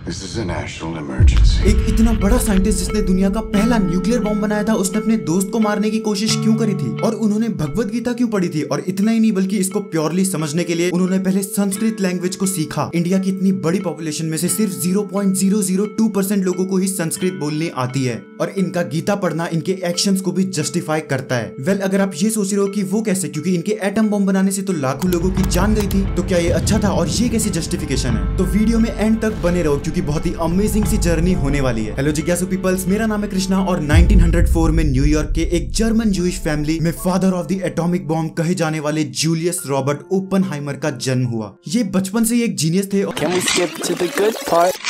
This is a national emergency. एक इतना बड़ा साइंटिस्ट जिसने दुनिया का पहला न्यूक्लियर बॉम्ब बनाया था, उसने अपने दोस्त को मारने की कोशिश क्यों करी थी और उन्होंने भगवत गीता क्यों पढ़ी थी। और इतना ही नहीं बल्कि इसको प्योरली समझने के लिए उन्होंने पहले संस्कृत लैंग्वेज को सीखा। इंडिया की इतनी बड़ी पॉपुलेशन में से सिर्फ 0.002% लोगों को ही संस्कृत बोलनी आती है और इनका गीता पढ़ना इनके एक्शंस को भी जस्टिफाई करता है। वेल, अगर आप ये सोच रहे हो कि वो कैसे, क्योंकि इनके एटम बॉम्ब बनाने से तो लाखों लोगों की जान गई थी, तो क्या ये अच्छा था और ये कैसी जस्टिफिकेशन है? तो वीडियो में एंड तक बने रहो क्योंकि बहुत ही अमेजिंग सी जर्नी होने वाली है। हेलो जिज्ञासु पीपल्स, मेरा नाम है कृष्णा और 1904 में न्यूयॉर्क के एक जर्मन जूइश फैमिली में father of the atomic bomb कहे जाने वाले जूलियस रॉबर्ट ओपनहाइमर का जन्म हुआ। ये बचपन से एक जीनियस थे। Can we skip to the good part?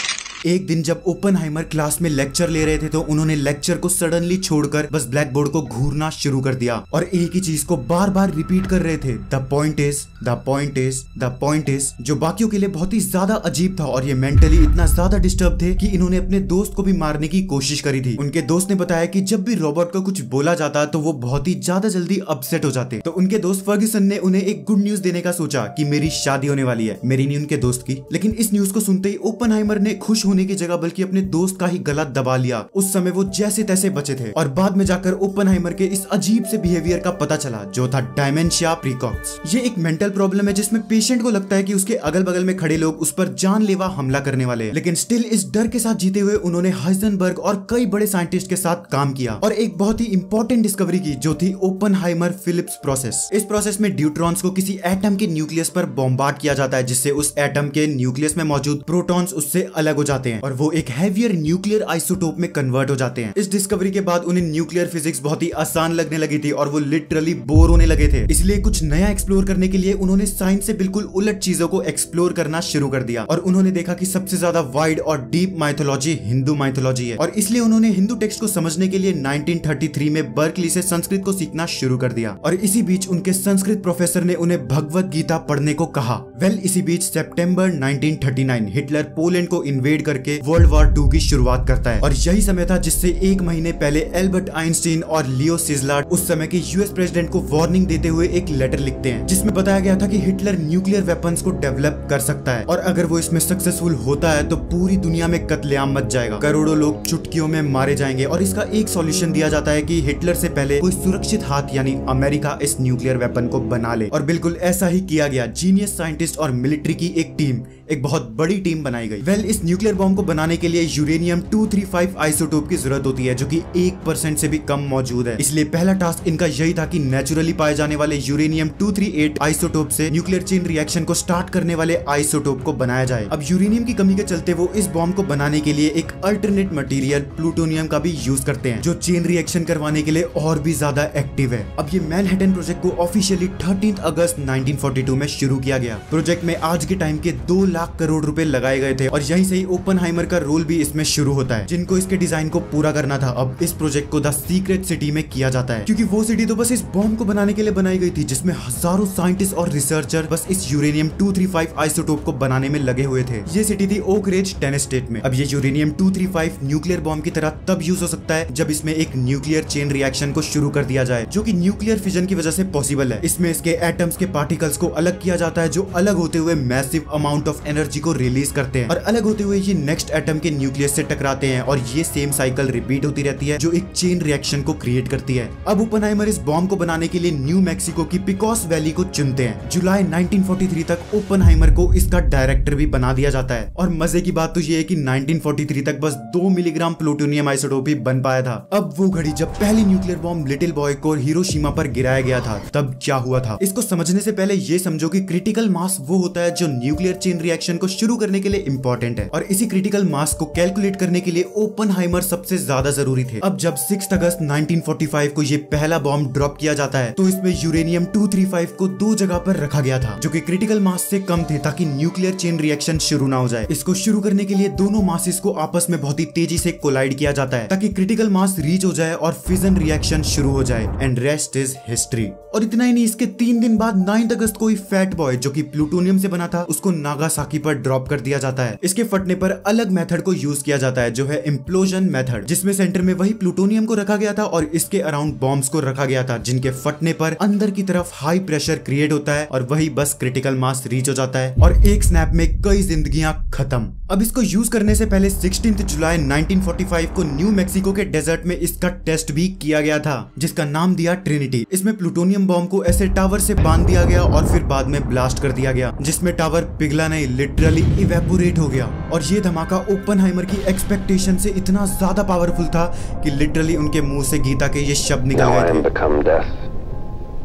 एक दिन जब ओपनहाइमर क्लास में लेक्चर ले रहे थे तो उन्होंने लेक्चर को सडनली छोड़कर बस ब्लैक बोर्ड को घूरना शुरू कर दिया और एक ही चीज को बार बार रिपीट कर रहे थे, the point is, the point is, the point is, जो बाकियों के लिए बहुत ही ज्यादा अजीब था और ये मेंटली इतना ज्यादा डिस्टर्ब थे कि इन्होंने अपने दोस्त को भी मारने की कोशिश करी थी। उनके दोस्त ने बताया कि जब भी रॉबर्ट को कुछ बोला जाता तो वो बहुत ही ज्यादा जल्दी अपसेट हो जाते। तो उनके दोस्त फर्ग्यूसन ने उन्हें एक गुड न्यूज देने का सोचा कि मेरी शादी होने वाली है, मेरी नहीं उनके दोस्त की। लेकिन इस न्यूज को सुनते ही ओपनहाइमर ने खुश होने की जगह बल्कि अपने दोस्त का ही गला दबा लिया। उस समय वो जैसे तैसे बचे थे और बाद में जाकर ओपनहाइमर के इस अजीब से बिहेवियर का पता चला जो था डायमेंशिया प्रीकॉक्स। ये एक मेंटल प्रॉब्लम है जिसमें पेशेंट को लगता है कि उसके अगल बगल में खड़े लोग उस पर जानलेवा हमला करने वाले हैं, लेकिन स्टिल इस डर के साथ जीते हुए उन्होंने हाइजेनबर्ग और कई बड़े साइंटिस्ट के साथ काम किया और एक बहुत ही इंपॉर्टेंट डिस्कवरी की जो थी ओपनहाइमर फिलिप्स प्रोसेस। इस प्रोसेस में ड्यूट्रॉन्स को किसी एटम के न्यूक्लियस पर बॉम्बार्ड किया जाता है जिससे उस एटम के न्यूक्लियस में मौजूद प्रोटॉन्स उससे अलग हो जाते हैं और वो एक हैवियर न्यूक्लियर आइसोटोप में कन्वर्ट हो जाते हैं। इस डिस्कवरी के बाद उन्हें न्यूक्लियर फिजिक्स बहुत ही आसान लगने लगी थी और वो लिटरली बोर होने लगे थे। इसलिए कुछ नया एक्सप्लोर करने के लिए उन्होंने साइंस से बिल्कुल उलट चीजों को एक्सप्लोर करना शुरू कर दिया और उन्होंने देखा कि सबसे ज्यादा वाइड और डीप माइथोलॉजी हिंदू माइथोलॉजी है और इसलिए उन्होंने हिंदू टेक्स्ट को समझने के लिए 1933 में बर्कली से संस्कृत को सीखना शुरू कर दिया और इसी बीच उनके संस्कृत प्रोफेसर ने उन्हें भगवत गीता पढ़ने को कहा। वेल, इसी बीच सितंबर 1939 हिटलर पोलैंड को इन्वेड करके वर्ल्ड वॉर 2 की शुरुआत करता है और यही समय था जिससे एक महीने पहले एल्बर्ट आइंस्टीन और लियो सिजलार्ड उस समय के यूएस प्रेसिडेंट को वार्निंग देते हुए एक लेटर लिखते हैं जिसमें बताया गया था कि हिटलर न्यूक्लियर वेपन्स को डेवलप कर सकता है और अगर वो इसमें सक्सेसफुल होता है तो पूरी दुनिया में कत्लेआम मच जाएगा, करोड़ों लोग चुटकियों में मारे जाएंगे और इसका एक सॉल्यूशन दिया जाता है कि हिटलर से पहले कोई सुरक्षित हाथ यानी अमेरिका इस न्यूक्लियर वेपन को बना ले। और बिल्कुल ऐसा ही किया गया। जीनियस साइंटिस्ट और मिलिट्री की एक टीम, एक बहुत बड़ी टीम बनाई गई। वेल, इस न्यूक्लियर बॉम्ब को बनाने के लिए यूरेनियम 235 आइसोटोप की जरूरत होती है जो कि 1% से भी कम मौजूद है। इसलिए पहला टास्क इनका यही था कि नेचुरली पाए जाने वाले यूरेनियम 238 आइसोटोप से न्यूक्लियर चेन रिएक्शन को स्टार्ट करने वाले आइसोटोप को बनाया जाए। अब यूरेनियम की कमी के चलते वो इस बॉम्ब को बनाने के लिए एक अल्टरनेट मटेरियल प्लूटोनियम का भी यूज करते हैं जो चेन रिएक्शन करवाने के लिए और भी ज्यादा एक्टिव है। अब ये मैनहट्टन प्रोजेक्ट को ऑफिशियली 13 अगस्त 1942 में शुरू किया गया। प्रोजेक्ट में आज के टाइम के 2 लाख करोड़ रुपए लगाए गए थे और यहीं से ही ओपनहाइमर का रोल भी इसमें शुरू होता है जिनको इसके डिजाइन को पूरा करना था। अब इस प्रोजेक्ट को द सीक्रेट सिटी में किया जाता है क्योंकि वो सिटी तो बस इस बॉम्ब को बनाने के लिए बनाई गई थी जिसमें हजारों साइंटिस्ट और रिसर्चर बस इस यूरेनियम 235 आइसोटोप को बनाने में लगे हुए थे। ये सिटी थी ओक रिज, टेनेसी स्टेट में। अब ये यूरेनियम 235 न्यूक्लियर बॉम्ब की तरह तब यूज हो सकता है जब इसमें एक न्यूक्लियर चेन रिएक्शन को शुरू कर दिया जाए जो कि न्यूक्लियर फिजन की वजह से पॉसिबल है। इसमें इसके एटम्स के पार्टिकल्स को अलग किया जाता है जो अलग होते हुए मैसिव अमाउंट ऑफ एनर्जी को रिलीज करते हैं और अलग होते हुए ये नेक्स्ट एटम के न्यूक्लियस से टकराते हैं और ये सेम साइकिल रिपीट होती रहती है जो एक चेन रिएक्शन को क्रिएट करती है। अब ओपनहाइमर इस बॉम्ब को बनाने के लिए न्यू मैक्सिको की पिकॉस वैली को चुनते हैं। जुलाई 1943 तक ओपनहाइमर को इसका डायरेक्टर भी बना दिया जाता है और मजे की बात तो ये है कि 1943 तक बस 2 मिलीग्राम प्लूटोनियम आइसोटोप ही बन पाया था। अब वो घड़ी जब पहली न्यूक्लियर बॉम्ब लिटिल बॉय को हिरोशिमा पर गिराया गया था तब क्या हुआ था। इसको समझने से पहले ये समझो कि क्रिटिकल मास वो होता है जो न्यूक्लियर चेन रिएक्शन को शुरू करने के लिए इंपॉर्टेंट है और इसी क्रिटिकल मास को कैलकुलेट करने के लिए ओपनहाइमर सबसे ज्यादा जरूरी थे। अब जब 6 अगस्त 1945 को ये पहला बॉम्ब ड्रॉप किया जाता है तो इसमें यूरेनियम 235 को 2 जगह पर रखा गया था जो कि क्रिटिकल मास से कम थे ताकि न्यूक्लियर चेन रिएक्शन शुरू ना हो जाए। इसको शुरू करने के लिए दोनों मासेस को आपस में बहुत ही तेजी से कोलाइड किया जाता है ताकि क्रिटिकल मास रीच हो जाए और फिजन रिएक्शन शुरू हो जाए एंड रेस्ट इज हिस्ट्री। और इतना ही नहीं, इसके 3 दिन बाद 9 अगस्त को फैट बॉय जो कि प्लूटोनियम से बना था उसको नागासाकी पर ड्रॉप कर दिया जाता है। इसके फटने पर अलग मेथड को यूज किया जाता है जो है इम्प्लोजन मेथड जिसमें सेंटर में वही प्लूटोनियम को रखा गया था और इसके अराउंड बॉम्ब्स को रखा गया था जिनके फटने पर अंदर की तरफ हाई प्रेशर क्रिएट होता है और वही बस क्रिटिकल मास रीच हो जाता है और एक स्नैप में कई जिंदगियां खत्म। अब इसको यूज करने से पहले 16 जुलाई 1945 को न्यू मैक्सिको के डेजर्ट में इसका टेस्ट भी किया गया था, जिसका नाम दिया ट्रिनिटी। इसमें प्लूटोनियम बॉम्ब को ऐसे टावर से बांध दिया गया और फिर बाद में ब्लास्ट कर दिया गया, जिसमें टावर पिघला नहीं, लिटरली इवेपोरेट हो गया। और ये धमाका ओपनहाइमर की एक्सपेक्टेशन से इतना ज्यादा पावरफुल था कि लिटरली उनके मुंह से गीता के ये शब्द निकल गए थे।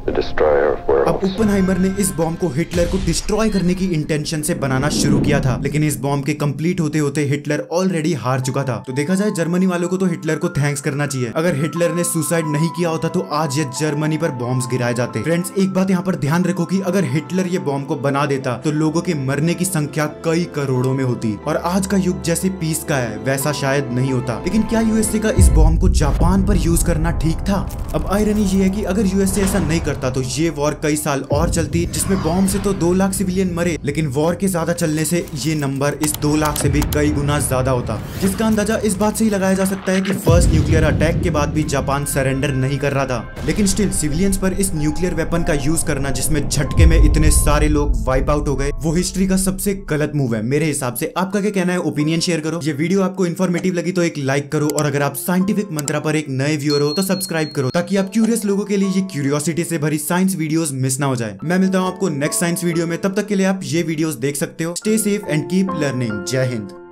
अब ओपनहाइमर ने इस बॉम्ब को हिटलर को डिस्ट्रॉय करने की इंटेंशन से बनाना शुरू किया था, लेकिन इस बॉम्ब के कंप्लीट होते होते हिटलर ऑलरेडी हार चुका था। तो देखा जाए जर्मनी वालों को तो हिटलर को थैंक्स करना चाहिए। अगर हिटलर ने सुसाइड नहीं किया होता तो आज ये जर्मनी पर बॉम्ब्स गिराए जाते। फ्रेंड्स, एक बात यहाँ पर ध्यान रखो कि अगर हिटलर ये बॉम्ब को बना देता तो लोगों के मरने की संख्या कई करोड़ों में होती, और आज का युग जैसे पीस का है वैसा शायद नहीं होता। लेकिन क्या यूएसए का इस बॉम्ब को जापान पर यूज करना ठीक था? अब आयरनी ये है कि अगर यूएसए ऐसा नहीं करता तो ये वॉर कई साल और चलती, जिसमें बॉम्ब से तो 2 लाख सिविलियन मरे, लेकिन वॉर के ज्यादा चलने से ये नंबर इस 2 लाख से भी कई गुना ज्यादा होता। जिसका अंदाजा इस बात से ही लगाया जा सकता है कि फर्स्ट न्यूक्लियर अटैक के बाद भी जापान सरेंडर नहीं कर रहा था, लेकिन स्टिल सिविलियंस पर इस न्यूक्लियर वेपन का यूज करना जिसमें झटके में इतने सारे लोग वाइप आउट हो गए, वो हिस्ट्री का सबसे गलत मूव है मेरे हिसाब से। आपका क्या कहना है? ओपिनियन शेयर करो। ये वीडियो आपको इन्फॉर्मेटिव लगी तो एक लाइक करो, और अगर आप साइंटिफिक मंत्रा पर एक नए व्यूअर हो तो सब्सक्राइब करो, ताकि आप क्यूरियस लोगों के लिए ये क्यूरियोसिटी से भरी साइंस वीडियोस मिस ना हो जाए। मैं मिलता हूं आपको नेक्स्ट साइंस वीडियो में, तब तक के लिए आप ये वीडियोस देख सकते हो। Stay safe and keep learning. जय हिंद।